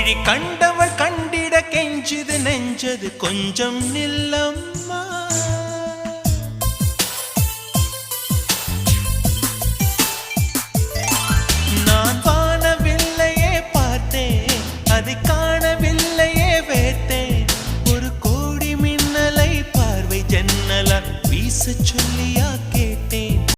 விழி கண்டவள் கண்டிட கெஞ்சுது நெஞ்சது கொஞ்சம் நில்லம்மா. நான் வானவில்லையே பார்த்தேன், அதை காணவில்லையே வேட்டேன். ஒரு கோடி மின்னலை பார்வை ஜன்னலால் வீச சொல்லியா